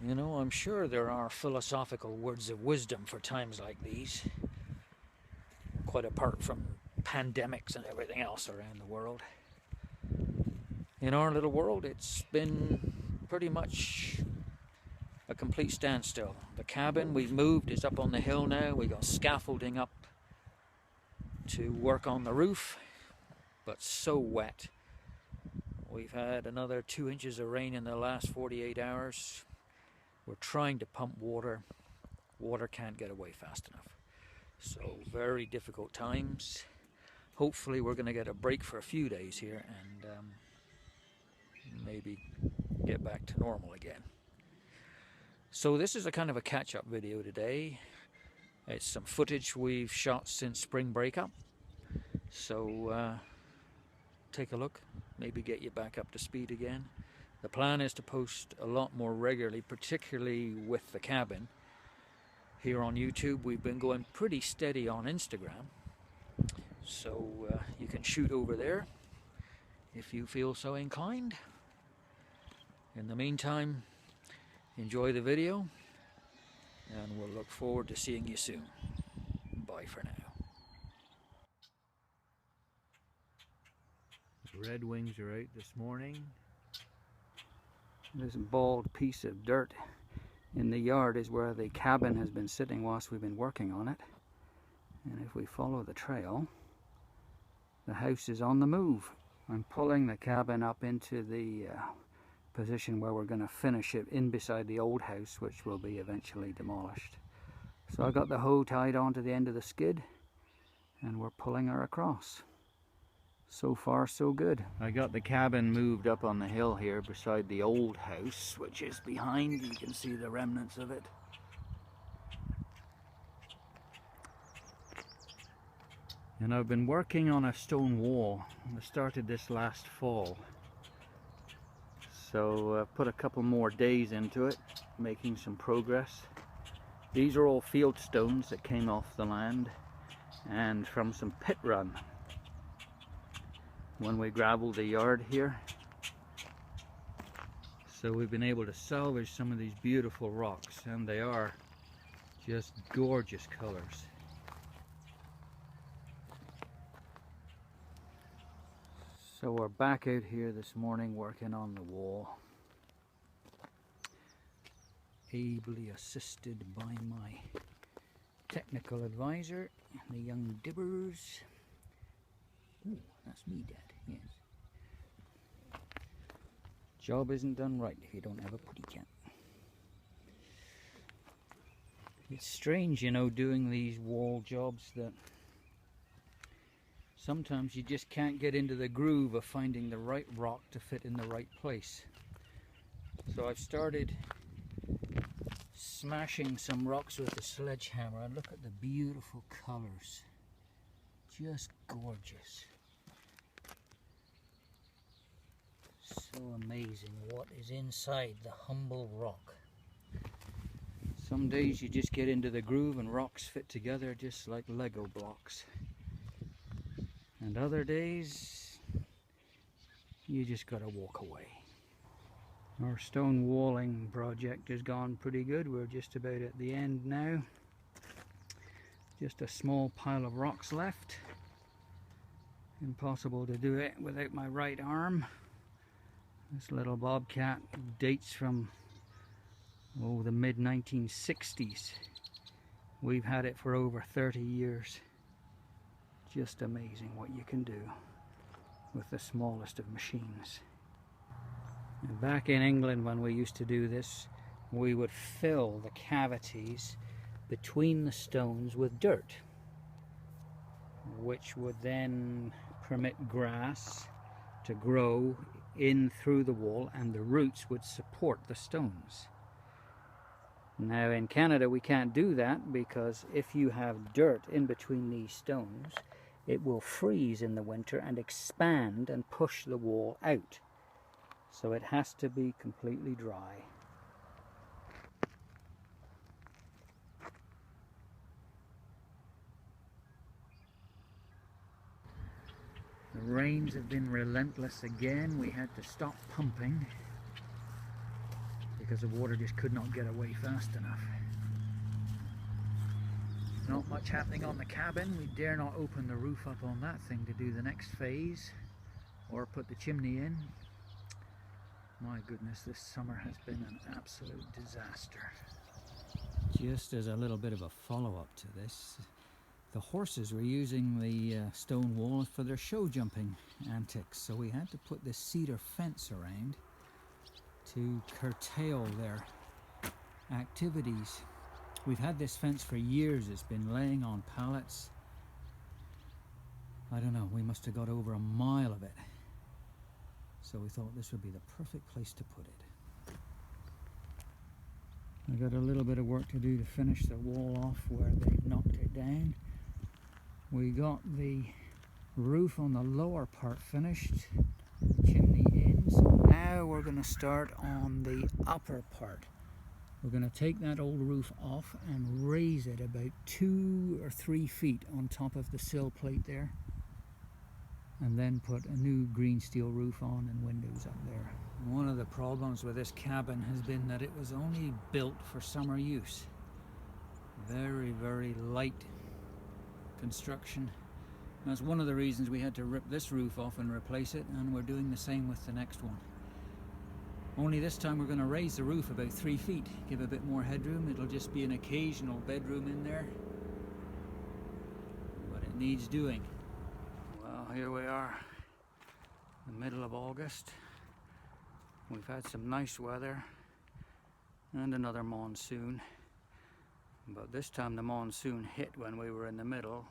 You know, I'm sure there are philosophical words of wisdom for times like these, quite apart from pandemics and everything else around the world. In our little world, it's been pretty much a complete standstill. The cabin we've moved is up on the hill now. We got scaffolding up to work on the roof, but so wet. We've had another 2 inches of rain in the last 48 hours. We're trying to pump water. Water can't get away fast enough. So very difficult times. Hopefully we're going to get a break for a few days here and maybe get back to normal again. So this is a kind of a catch-up video today. It's some footage we've shot since spring breakup. So take a look, maybe get you back up to speed again. The plan is to post a lot more regularly, particularly with the cabin. Here on YouTube, we've been going pretty steady on Instagram. So you can shoot over there if you feel so inclined. In the meantime, enjoy the video, and we'll look forward to seeing you soon. Bye for now. The red wings are out this morning. This bald piece of dirt in the yard is where the cabin has been sitting whilst we've been working on it. And if we follow the trail, the house is on the move. I'm pulling the cabin up into the position where we're going to finish it in beside the old house, which will be eventually demolished. So I got the hoe tied onto the end of the skid and we're pulling her across. So far so good. I got the cabin moved up on the hill here beside the old house, which is behind. You can see the remnants of it. And I've been working on a stone wall. I started this last fall. So I've put a couple more days into it, making some progress. These are all field stones that came off the land and from some pit run when we gravelled the yard here. So we've been able to salvage some of these beautiful rocks, and they are just gorgeous colours. So we're back out here this morning working on the wall, ably assisted by my technical advisor, the young Dibbers. Ooh, that's me, Dad, yes. Job isn't done right if you don't have a putty cat. It's strange, you know, doing these wall jobs, that sometimes you just can't get into the groove of finding the right rock to fit in the right place. So I've started smashing some rocks with a sledgehammer, and look at the beautiful colours. Just gorgeous. So amazing what is inside the humble rock. Some days you just get into the groove and rocks fit together just like Lego blocks. And other days you just gotta walk away. Our stone walling project has gone pretty good. We're just about at the end now. Just a small pile of rocks left. Impossible to do it without my right arm. This little bobcat dates from the mid 1960s. We've had it for over 30 years. Just amazing what you can do with the smallest of machines. And back in England, when we used to do this, we would fill the cavities between the stones with dirt, which would then permit grass to grow in through the wall, and the roots would support the stones. Now in Canada we can't do that, because if you have dirt in between these stones, it will freeze in the winter and expand and push the wall out. So it has to be completely dry. The rains have been relentless again. We had to stop pumping because the water just could not get away fast enough. Not much happening on the cabin. We dare not open the roof up on that thing to do the next phase or put the chimney in. My goodness, this summer has been an absolute disaster. Just as a little bit of a follow-up to this, the horses were using the stone wall for their show jumping antics, so we had to put this cedar fence around to curtail their activities. We've had this fence for years. It's been laying on pallets. I don't know, we must have got over a mile of it. So we thought this would be the perfect place to put it. I got a little bit of work to do to finish the wall off where they've knocked it down. We got the roof on the lower part finished, the chimney in, so now we're going to start on the upper part. We're going to take that old roof off and raise it about 2 or 3 feet on top of the sill plate there, and then put a new green steel roof on and windows up there. One of the problems with this cabin has been that it was only built for summer use. Very, very light construction. That's one of the reasons we had to rip this roof off and replace it, and we're doing the same with the next one. Only this time we're going to raise the roof about 3 feet, give a bit more headroom. It'll just be an occasional bedroom in there, but it needs doing. Well, here we are, the middle of August. We've had some nice weather and another monsoon, but this time the monsoon hit when we were in the middle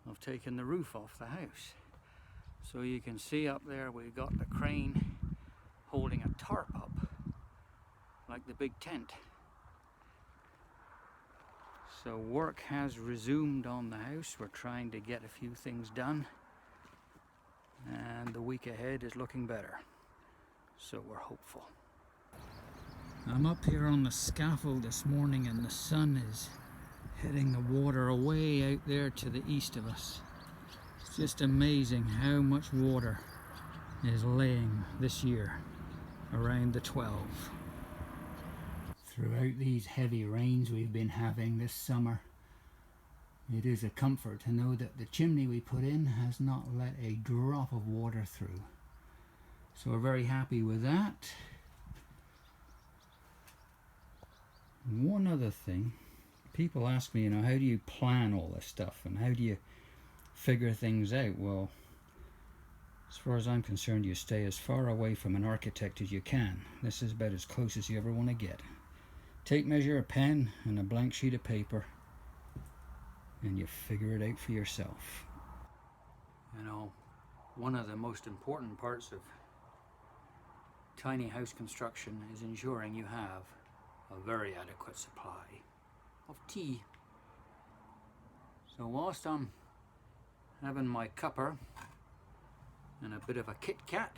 of taking the roof off the house. So you can see up there we got the crane holding a tarp up like the big tent. So work has resumed on the house. We're trying to get a few things done, and the week ahead is looking better, so we're hopeful. I'm up here on the scaffold this morning and the sun is hitting the water away out there to the east of us. It's just amazing how much water is laying this year around the 12. Throughout these heavy rains we've been having this summer, it is a comfort to know that the chimney we put in has not let a drop of water through. So we're very happy with that. One other thing, people ask me, how do you plan all this stuff and how do you figure things out? Well, as far as I'm concerned, you stay as far away from an architect as you can. This is about as close as you ever want to get. Tape measure, a pen, and a blank sheet of paper, and you figure it out for yourself. One of the most important parts of tiny house construction is ensuring you have a very adequate supply of tea. So whilst I'm having my cuppa and a bit of a Kit Kat,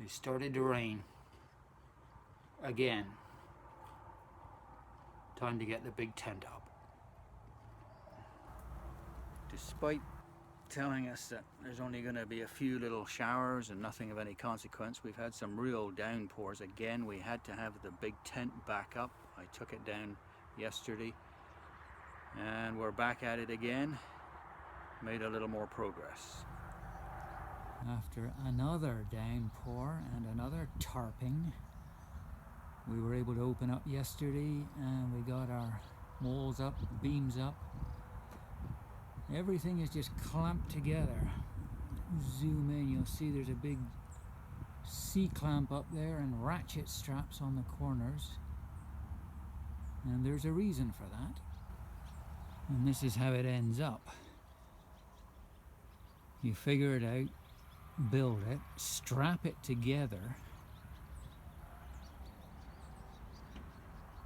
it started to rain again. Time to get the big tent up. Despite telling us that there's only going to be a few little showers and nothing of any consequence, we've had some real downpours again. We had to have the big tent back up. I took it down yesterday and we're back at it again. Made a little more progress. After another downpour and another tarping, we were able to open up yesterday and we got our walls up, beams up. Everything is just clamped together. Zoom in, you'll see there's a big C-clamp up there and ratchet straps on the corners. And there's a reason for that. And this is how it ends up. You figure it out, build it, strap it together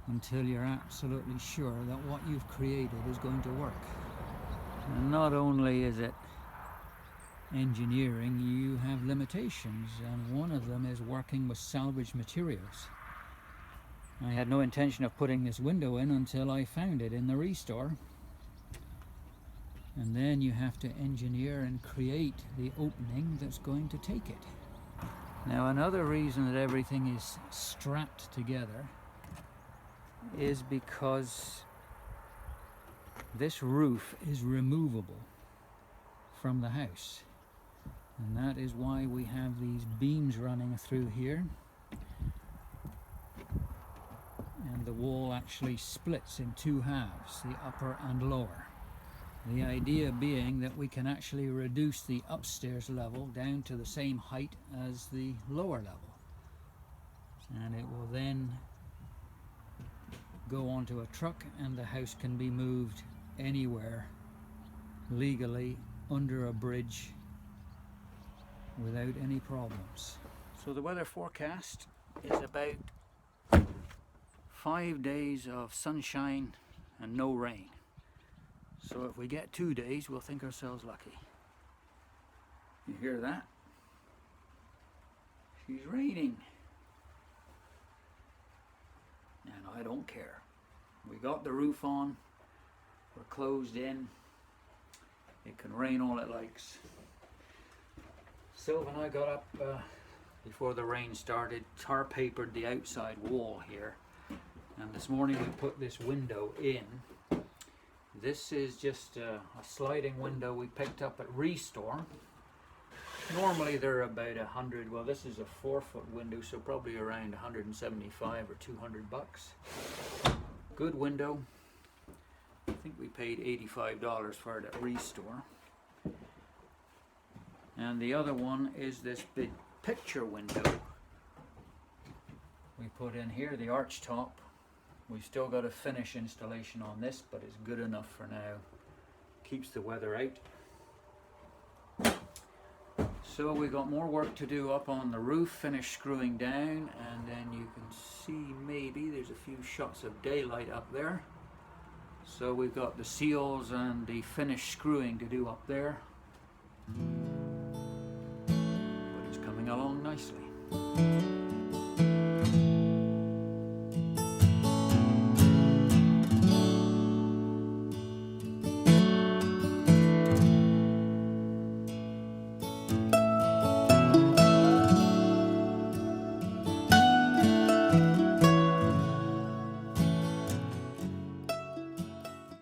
until you're absolutely sure that what you've created is going to work. And not only is it engineering, you have limitations, and one of them is working with salvaged materials. I had no intention of putting this window in until I found it in the restore. And then you have to engineer and create the opening that's going to take it. Now another reason that everything is strapped together is because this roof is removable from the house, and that is why we have these beams running through here, and the wall actually splits in two halves, the upper and lower. The idea being that we can actually reduce the upstairs level down to the same height as the lower level, and it will then go onto a truck and the house can be moved anywhere legally under a bridge without any problems. So the weather forecast is about 5 days of sunshine and no rain. So if we get 2 days, we'll think ourselves lucky. You hear that? She's raining. And I don't care. We got the roof on. We're closed in. It can rain all it likes. Sylv and I got up before the rain started, tar papered the outside wall here. And this morning we put this window in. This is just a sliding window we picked up at Restore. Normally they're about 100, well this is a 4-foot window, so probably around 175 or 200 bucks. Good window. I think we paid $85 for it at Restore. And the other one is this big picture window we put in here, the arch top. We've still got a finish installation on this, but it's good enough for now. Keeps the weather out. So we got more work to do up on the roof, finish screwing down, and then you can see maybe there's a few shots of daylight up there. So we've got the seals and the finish screwing to do up there. But it's coming along nicely.